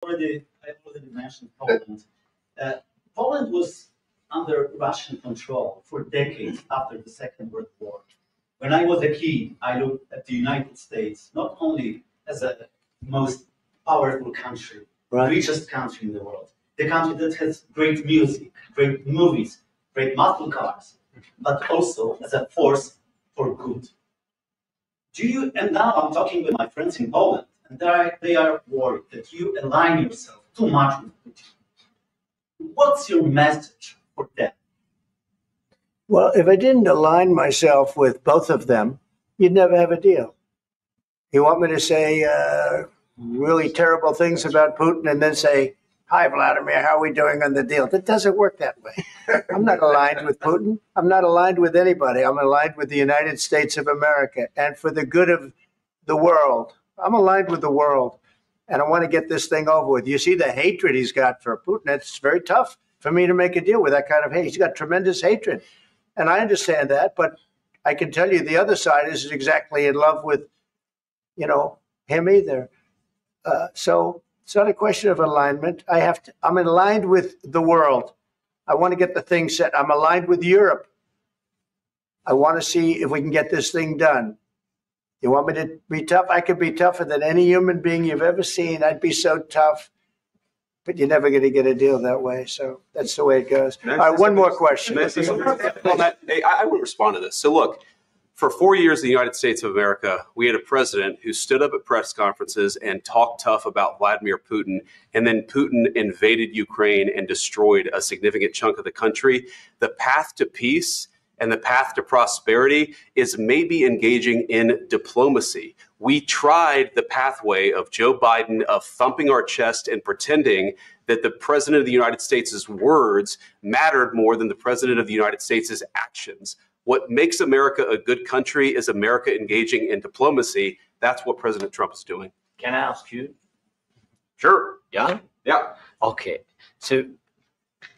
I already mentioned Poland. Poland was under Russian control for decades after the Second World War. When I was a kid, I looked at the United States not only as a most powerful country, richest country in the world, the country that has great music, great movies, great muscle cars, but also as a force for good. And now I'm talking with my friends in Poland, and they are worried that you align yourself too much with Putin. What's your message for them? Well, if I didn't align myself with both of them, you'd never have a deal. You want me to say really terrible things about Putin and then say, "Hi, Vladimir, how are we doing on the deal?" That doesn't work that way. I'm not aligned with Putin. I'm not aligned with anybody. I'm aligned with the United States of America. And for the good of the world, I'm aligned with the world. And I want to get this thing over with. You see the hatred he's got for Putin. It's very tough for me to make a deal with that kind of hate. He's got tremendous hatred. And I understand that. But I can tell you the other side isn't exactly in love with, him either. So it's not a question of alignment. I'm aligned with the world. I want to get the thing set. I'm aligned with Europe. I want to see if we can get this thing done. You want me to be tough? I could be tougher than any human being you've ever seen. I'd be so tough. But you're never going to get a deal that way. So that's the way it goes. All right, one more question. I would respond to this. So look, for 4 years in the United States of America, we had a president who stood up at press conferences and talked tough about Vladimir Putin, and then Putin invaded Ukraine and destroyed a significant chunk of the country. The path to peace and the path to prosperity is maybe engaging in diplomacy. We tried the pathway of Joe Biden of thumping our chest and pretending that the president of the United States' words mattered more than the president of the United States' actions. What makes America a good country is America engaging in diplomacy. That's what President Trump is doing. Can I ask you? Sure. Yeah? Yeah. Okay. So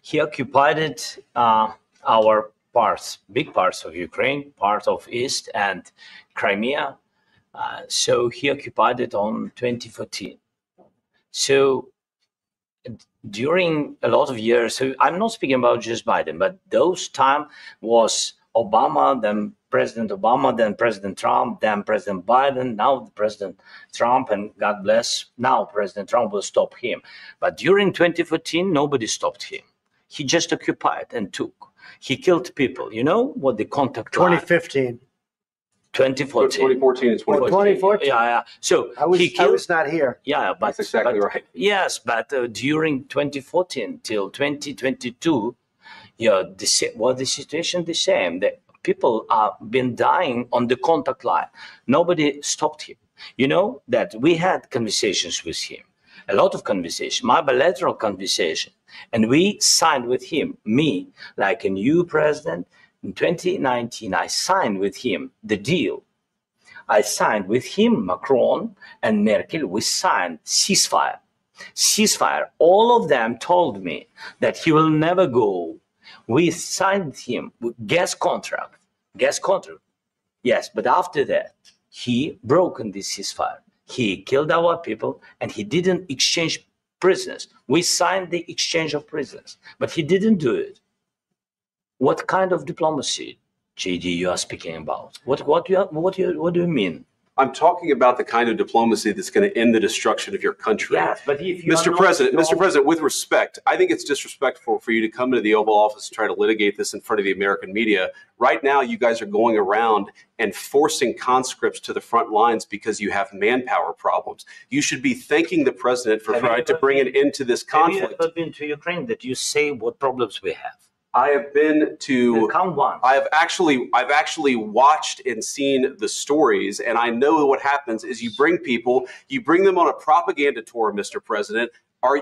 he occupied our parts, big parts of Ukraine, part of East and Crimea. So he occupied it on 2014. So during a lot of years, so I'm not speaking about just Biden, but those time was Obama, then President Obama, then President Trump, then President Biden, now President Trump, and God bless, now President Trump will stop him. But during 2014, nobody stopped him. He just occupied and took. He killed people. You know what the contact 2015. 2014. 2014 and 2014. 2014? Yeah. So I was not here. Yeah, but that's exactly right. Yes, but during 2014 till 2022, the situation the same. The people are been dying on the contact line. Nobody stopped him. You know that we had conversations with him, a lot of conversation, my bilateral conversation, and we signed with him. Me, like a new president, in 2019, I signed with him the deal. I signed with him, Macron and Merkel. We signed ceasefire. Ceasefire. All of them told me that he will never go. We signed him with gas contract. Yes, but after that, he broken this ceasefire. He killed our people and he didn't exchange prisoners. We signed the exchange of prisoners, but he didn't do it. What kind of diplomacy, JD, you are speaking about? What do you mean? I'm talking about the kind of diplomacy that's going to end the destruction of your country. Yes, but if you Mr. President, with respect, I think it's disrespectful for you to come into the Oval Office and try to litigate this in front of the American media. Right now, you guys are going around and forcing conscripts to the front lines because you have manpower problems. You should be thanking the president for trying to bring an end to this conflict. Have you ever been to Ukraine that you say what problems we have? I have been to. Come once. I've actually watched and seen the stories, and I know what happens is you bring them on a propaganda tour, Mr. President.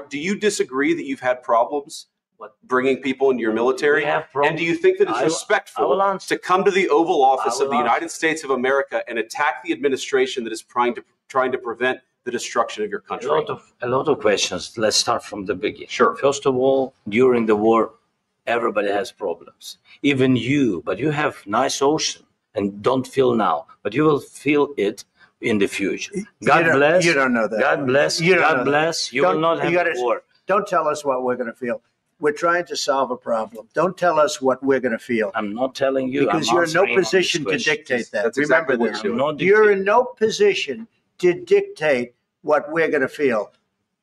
Do you disagree that you've had problems bringing people into your military? And do you think that it's respectful to come to the Oval Office of the United States of America and attack the administration that is trying to prevent the destruction of your country? A lot of questions. Let's start from the beginning. Sure. First of all, during the war, everybody has problems, even you, but you have nice ocean and don't feel now, but you will feel it in the future. You God don't- bless. you don't know that. God bless. You don't know God that. bless. You Don't- will not you have gotta- war. Don't tell us what we're going to feel. We're trying to solve a problem. Don't tell us what we're going to feel. I'm not telling you. Because I'm you're in no answering on this position to question. dictate that. That's Remember exactly what this. you're I'm doing. not You're dictating. in no position to dictate what we're going to feel.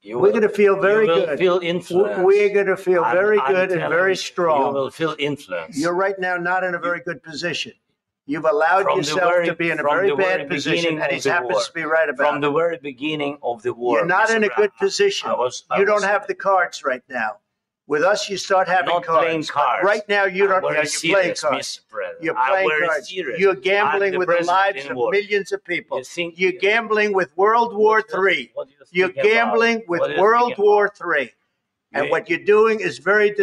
You We're will- going to feel very you will good. Feel influence. We're going to feel very good and telling very you, strong. You will feel influence. You're right now not in a very good position. You've allowed From the yourself very- to be in a from very the very bad position, beginning and of he the happens war. to be right about From it. the very beginning of the war. You're not Mr. in a good Brown, position. I was You don't was- have the cards right now. With us, you start having not playing cards. cards. But right now, you don't. I'm Yeah, very you're playing serious, cards. Mr. President. You're I'm playing very cards. serious. You're I'm gambling the with the president lives in of war. millions of people. You think- You're gambling with World War III. What do you think You're about- gambling with what do you World think War about- III. And Yeah. what you're doing is very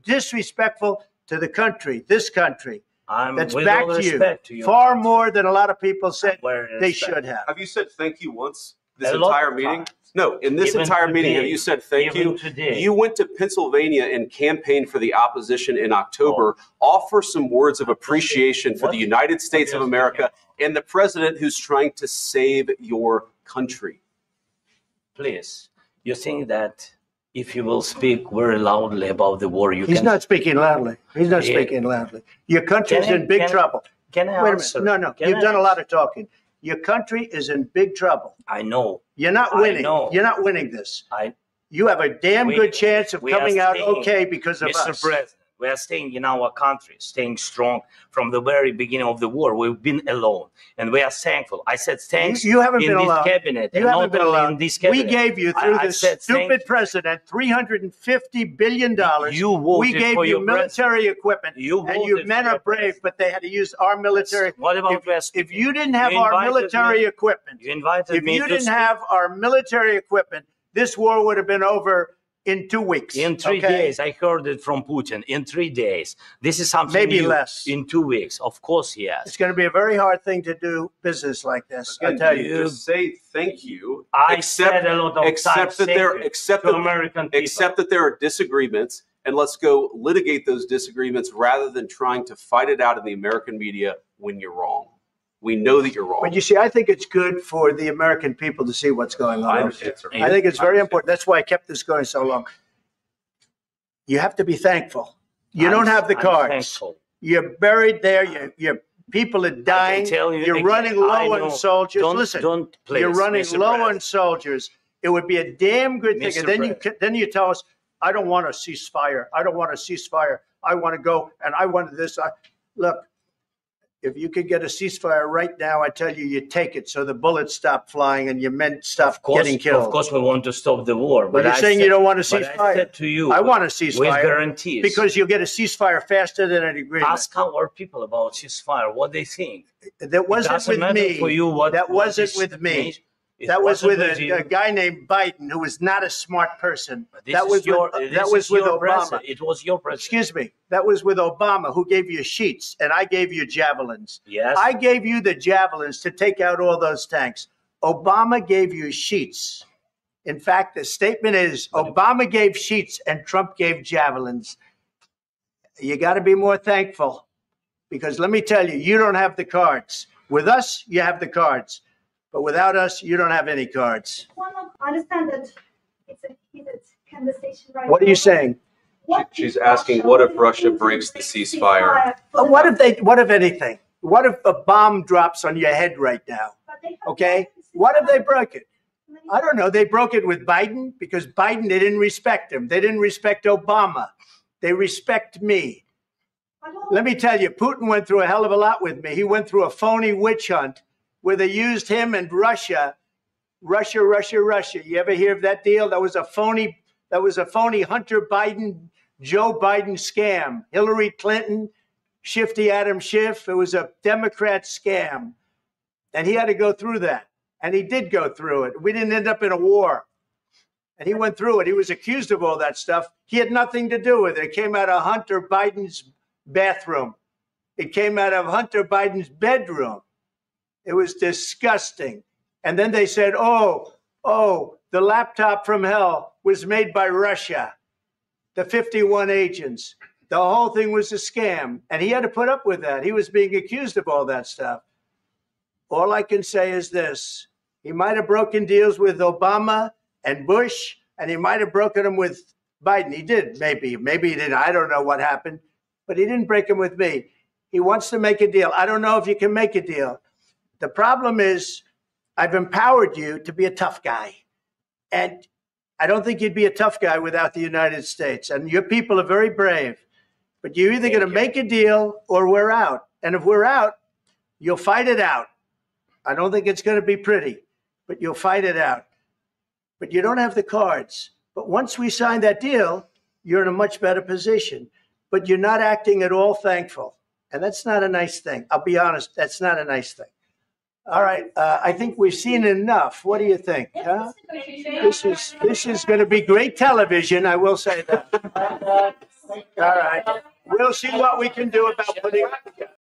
disrespectful to the country, this country. I'm That's with back all to you. respect to you. Far more than a lot of people said Very they respect. should have. Have you said thank you once this A lot entire of meeting? times. No, in this Even entire meeting, today. have you said thank Even you? today. You went to Pennsylvania and campaigned for the opposition in October. Offer some words of appreciation for What? the United States of What are you America speaking and the president who's trying to save your country. Please, you think that if you will speak very loudly about the war, you He's can. not speaking loudly. He's not Yeah. speaking loudly. Your country's Can I- in big can I- trouble. Can I Wait a answer? minute. No. Can You've I done a lot answer? of talking. Your country is in big trouble. I know. You're not I winning. know. You're not winning this. I, You have a damn We- good chance of we are coming out staying, okay because of Mr. us. President, we are staying in our country, staying strong from the very beginning of the war. We've been alone, and we are thankful. I said thanks. You haven't in been this alone. cabinet, You and haven't not been only allowed. in this We cabinet. gave you through I this said thank stupid president $350 billion. You voted We gave for you your military equipment. You And you voted men for are your brave, president. but they had to use our military. What about West? If you didn't have You our invited military me- equipment, You invited if me you to didn't speak. have our military equipment, this war would have been over in 2 weeks. In 3 okay? days, I heard it from Putin. In 3 days, this is something Maybe new. less. In 2 weeks, of course, yes. It's going to be a very hard thing to do business like this. I Again, tell you you. just say thank you. I said a lot of except times, that thank there, you except to that, American people. except that there are disagreements, and let's go litigate those disagreements rather than trying to fight it out in the American media when you're wrong. We know that you're wrong. But you see, I think it's good for the American people to see what's going on. I understand, sir. I think it's very important. That's why I kept this going so long. You have to be thankful. You don't have the I'm cards. thankful. You're buried there. Your people are dying. tell you You're again, running I low know. on soldiers. Don't- Listen, don't please, you're running Mr. low on President. soldiers. It would be a damn good thing. Mr. And then you tell us, I don't want a ceasefire. I don't want a ceasefire. I want to go and I want this. Look, if you could get a ceasefire right now, I tell you, you take it so the bullets stop flying and your men stop getting killed. Of course, we want to stop the war. But you're saying you don't want a but I ceasefire. said to you, I want a with ceasefire guarantees. because you'll get a ceasefire faster than an agreement. Ask our people about ceasefire, what they think. That It wasn't doesn't with matter me. for you what That what wasn't this with me. means. It That was wasn't with you. a guy named Biden who was not a smart person. This That is was your, with, this that was is with your Obama. president. It was your president. Excuse me. That was with Obama who gave you sheets and I gave you javelins. Yes. I gave you the javelins to take out all those tanks. Obama gave you sheets. In fact, the statement is Obama gave sheets and Trump gave javelins. You got to be more thankful because let me tell you, you don't have the cards. With us, you have the cards. But without us, you don't have any cards. I understand that it's a heated conversation right What are now. you saying? What She's if asking, Russia what if will Russia agree to breaks the break ceasefire? for the What if anything? What if a bomb drops on your head right now? But they have Okay? broken the What if they ceasefire broke it? many I don't know. They broke it with Biden because Biden, they didn't respect him. They didn't respect Obama. They respect me. times. But Let me tell you, Putin went through a hell of a lot with me. He went through a phony witch hunt where they used him and Russia. You ever hear of that deal? That was a phony Hunter Biden, Joe Biden scam. Hillary Clinton, Shifty Adam Schiff. It was a Democrat scam. And he had to go through that. And he did go through it. We didn't end up in a war. And he went through it. He was accused of all that stuff. He had nothing to do with it. It came out of Hunter Biden's bathroom. It came out of Hunter Biden's bedroom. It was disgusting. And then they said, oh, the laptop from hell was made by Russia, the 51 agents. The whole thing was a scam. And he had to put up with that. He was being accused of all that stuff. all I can say is this. He might have broken deals with Obama and Bush, and he might have broken them with Biden. He did, maybe. Maybe he didn't. I don't know what happened. But he didn't break them with me. He wants to make a deal. I don't know if you can make a deal. The problem is I've empowered you to be a tough guy. And I don't think you'd be a tough guy without the United States. And your people are very brave. But you're either going to make a deal or we're out. And if we're out, you'll fight it out. I don't think it's going to be pretty, but you'll fight it out. But you don't have the cards. But once we sign that deal, you're in a much better position. But you're not acting at all thankful. And that's not a nice thing. I'll be honest, that's not a nice thing. All right, I think we've seen enough. What do you think? Huh? This is going to be great television, I will say that. All right. We'll see what we can do about putting it together.